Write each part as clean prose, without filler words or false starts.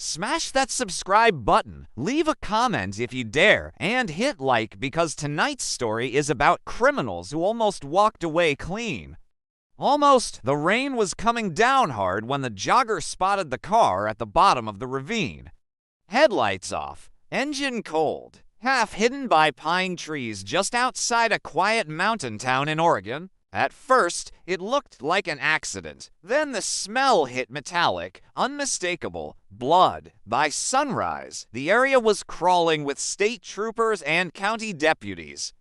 Smash that subscribe button, leave a comment if you dare, and hit like because tonight's story is about criminals who almost walked away clean. Almost. The rain was coming down hard when the jogger spotted the car at the bottom of the ravine. Headlights off, engine cold, half hidden by pine trees just outside a quiet mountain town in Oregon. At first, it looked like an accident. Then the smell hit metallic, unmistakable, blood. By sunrise, the area was crawling with state troopers and county deputies.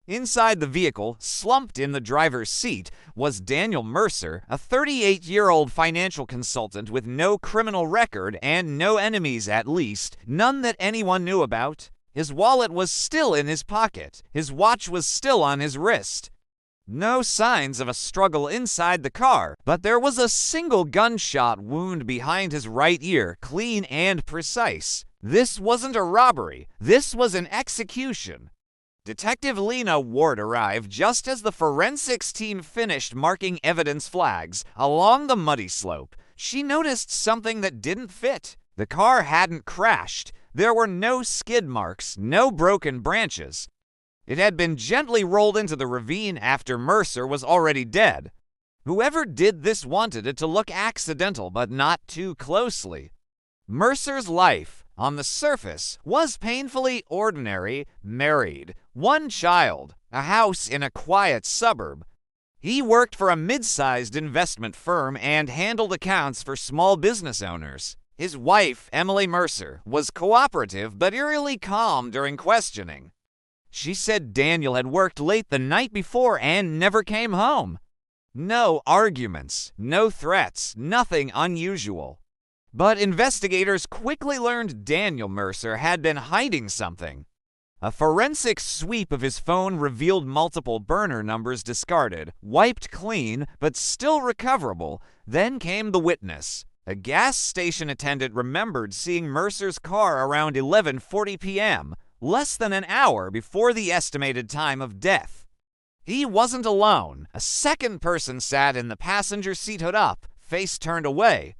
Inside the vehicle, slumped in the driver's seat, was Daniel Mercer, a 38-year-old financial consultant with no criminal record and no enemies, at least, none that anyone knew about. His wallet was still in his pocket. His watch was still on his wrist. No signs of a struggle inside the car, but there was a single gunshot wound behind his right ear, clean and precise. This wasn't a robbery. This was an execution. Detective Lena Ward arrived just as the forensics team finished marking evidence flags along the muddy slope. She noticed something that didn't fit. The car hadn't crashed. There were no skid marks, no broken branches. It had been gently rolled into the ravine after Mercer was already dead. Whoever did this wanted it to look accidental, but not too closely. Mercer's life, on the surface, was painfully ordinary: married, one child, a house in a quiet suburb. He worked for a mid-sized investment firm and handled accounts for small business owners. His wife, Emily Mercer, was cooperative but eerily calm during questioning. She said Daniel had worked late the night before and never came home. No arguments, no threats, nothing unusual. But investigators quickly learned Daniel Mercer had been hiding something. A forensic sweep of his phone revealed multiple burner numbers discarded, wiped clean, but still recoverable. Then came the witness. A gas station attendant remembered seeing Mercer's car around 11:40 p.m., less than an hour before the estimated time of death. He wasn't alone. A second person sat in the passenger seat, hood up, face turned away.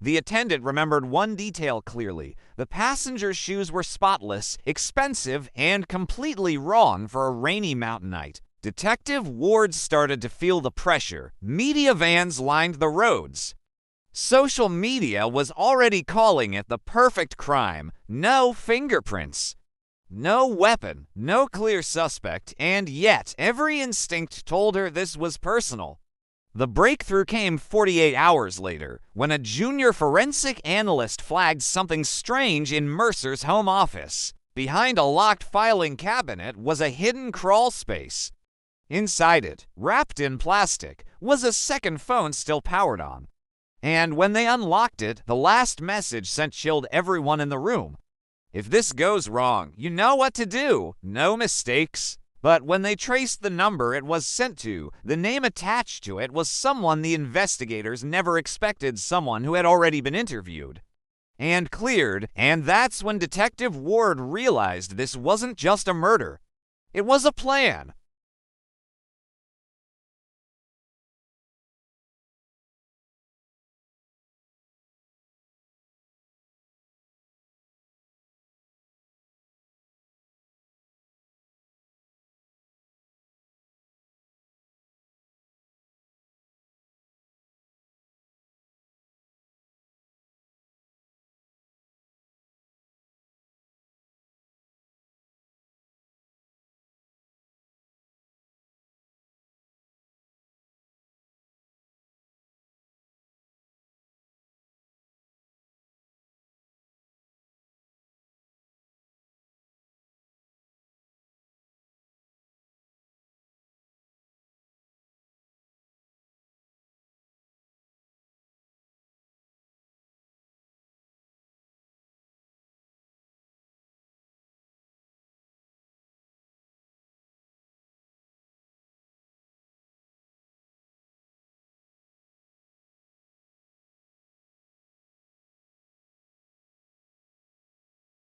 The attendant remembered one detail clearly. The passenger's shoes were spotless, expensive, and completely wrong for a rainy mountain night. Detective Ward started to feel the pressure. Media vans lined the roads. Social media was already calling it the perfect crime. No fingerprints. No weapon, no clear suspect, and yet every instinct told her this was personal. The breakthrough came 48 hours later, when a junior forensic analyst flagged something strange in Mercer's home office. Behind a locked filing cabinet was a hidden crawl space. Inside it, wrapped in plastic, was a second phone still powered on. And when they unlocked it, the last message sent chilled everyone in the room. If this goes wrong, you know what to do. No mistakes. But when they traced the number it was sent to, the name attached to it was someone the investigators never expected, someone who had already been interviewed and cleared, and that's when Detective Ward realized this wasn't just a murder. It was a plan.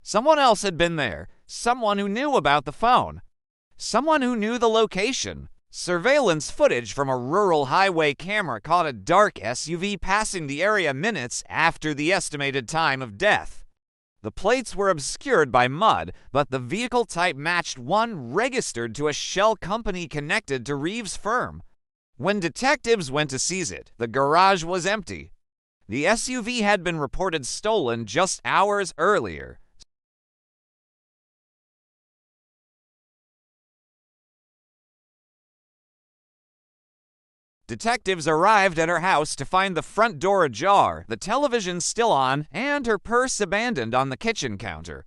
Someone else had been there. Someone who knew about the phone. Someone who knew the location. Surveillance footage from a rural highway camera caught a dark SUV passing the area minutes after the estimated time of death. The plates were obscured by mud, but the vehicle type matched one registered to a shell company connected to Reeves' firm. When detectives went to seize it, the garage was empty. The SUV had been reported stolen just hours earlier. Detectives arrived at her house to find the front door ajar, the television still on, and her purse abandoned on the kitchen counter.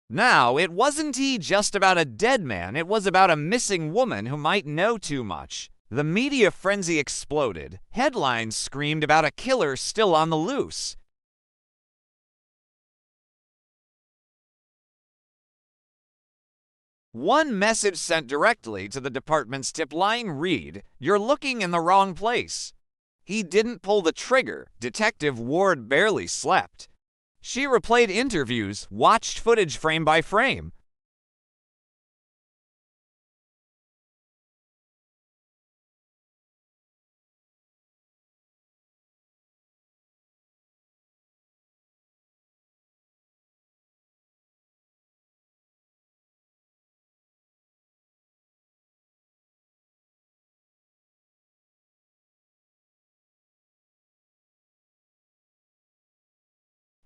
Now, it wasn't just about a dead man, it was about a missing woman who might know too much. The media frenzy exploded. Headlines screamed about a killer still on the loose. One message sent directly to the department's tip line read, "You're looking in the wrong place." He didn't pull the trigger. Detective Ward barely slept. She replayed interviews, watched footage frame by frame.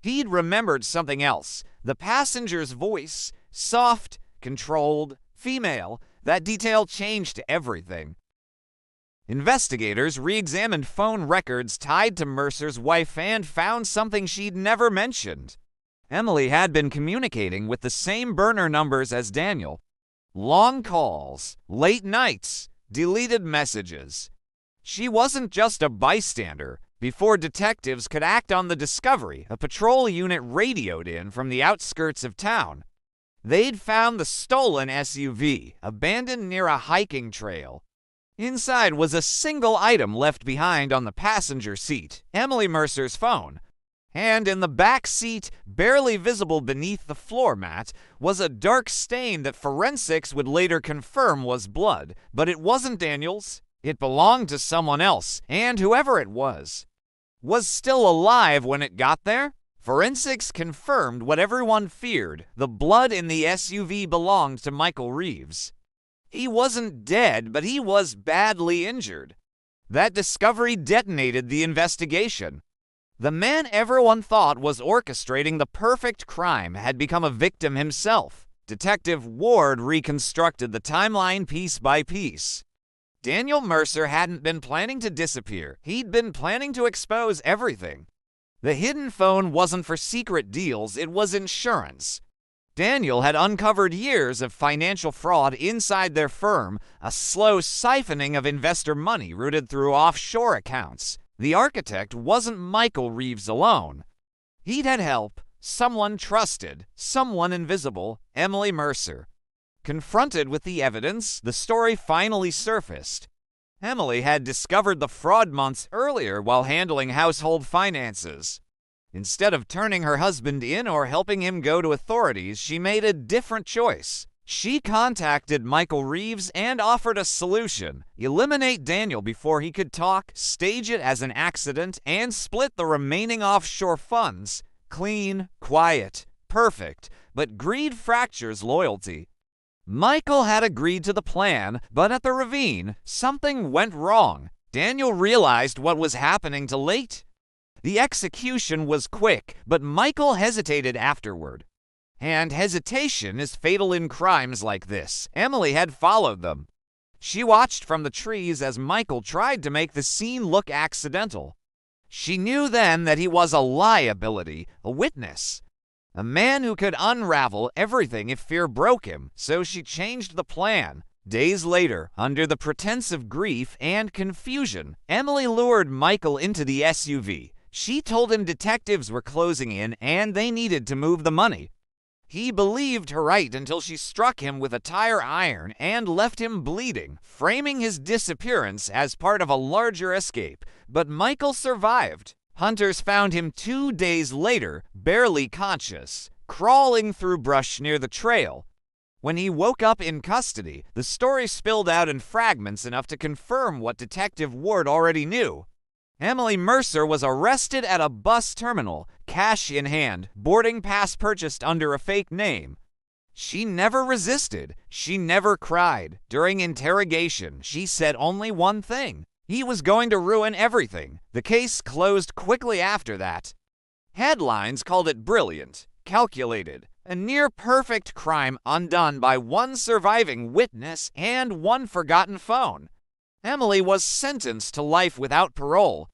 He'd remembered something else. The passenger's voice, soft, controlled, female. That detail changed everything. Investigators re-examined phone records tied to Mercer's wife and found something she'd never mentioned. Emily had been communicating with the same burner numbers as Daniel. Long calls, late nights, deleted messages. She wasn't just a bystander. Before detectives could act on the discovery, a patrol unit radioed in from the outskirts of town. They'd found the stolen SUV, abandoned near a hiking trail. Inside was a single item left behind on the passenger seat, Emily Mercer's phone. And in the back seat, barely visible beneath the floor mat, was a dark stain that forensics would later confirm was blood. But it wasn't Daniel's. It belonged to someone else, and whoever it was still alive when it got there. Forensics confirmed what everyone feared. The blood in the SUV belonged to Michael Reeves. He wasn't dead, but he was badly injured. That discovery detonated the investigation. The man everyone thought was orchestrating the perfect crime had become a victim himself. Detective Ward reconstructed the timeline piece by piece. Daniel Mercer hadn't been planning to disappear. He'd been planning to expose everything. The hidden phone wasn't for secret deals, it was insurance. Daniel had uncovered years of financial fraud inside their firm, a slow siphoning of investor money routed through offshore accounts. The architect wasn't Michael Reeves alone. He'd had help, someone trusted, someone invisible, Emily Mercer. Confronted with the evidence, the story finally surfaced. Emily had discovered the fraud months earlier while handling household finances. Instead of turning her husband in or helping him go to authorities, she made a different choice. She contacted Michael Reeves and offered a solution: eliminate Daniel before he could talk, stage it as an accident, and split the remaining offshore funds. Clean, quiet, perfect, but greed fractures loyalty. Michael had agreed to the plan, but at the ravine, something went wrong. Daniel realized what was happening too late. The execution was quick, but Michael hesitated afterward. And hesitation is fatal in crimes like this. Emily had followed them. She watched from the trees as Michael tried to make the scene look accidental. She knew then that he was a liability, a witness. A man who could unravel everything if fear broke him, so she changed the plan. Days later, under the pretense of grief and confusion, Emily lured Michael into the SUV. She told him detectives were closing in and they needed to move the money. He believed her right until she struck him with a tire iron and left him bleeding, framing his disappearance as part of a larger escape. But Michael survived. Hunters found him 2 days later, barely conscious. crawling through brush near the trail. When he woke up in custody, the story spilled out in fragments enough to confirm what Detective Ward already knew. Emily Mercer was arrested at a bus terminal, cash in hand, boarding pass purchased under a fake name. She never resisted. She never cried. During interrogation, she said only one thing: he was going to ruin everything. The case closed quickly after that. Headlines called it brilliant, calculated, a near-perfect crime undone by one surviving witness and one forgotten phone. Emily was sentenced to life without parole.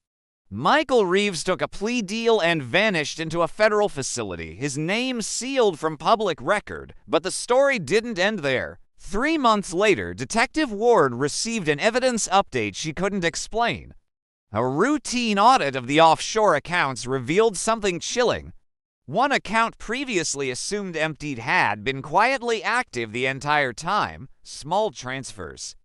Michael Reeves took a plea deal and vanished into a federal facility, his name sealed from public record. But the story didn't end there. 3 months later, Detective Ward received an evidence update she couldn't explain. A routine audit of the offshore accounts revealed something chilling. One account previously assumed emptied had been quietly active the entire time. Small transfers.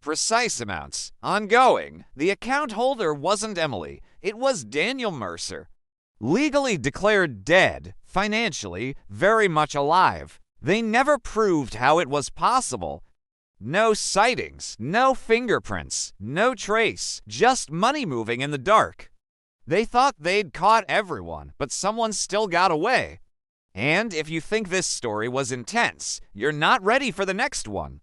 Precise amounts. Ongoing. The account holder wasn't Emily. It was Daniel Mercer. Legally declared dead. Financially, very much alive. They never proved how it was possible. No sightings, no fingerprints, no trace, just money moving in the dark. They thought they'd caught everyone, but someone still got away. And if you think this story was intense, you're not ready for the next one.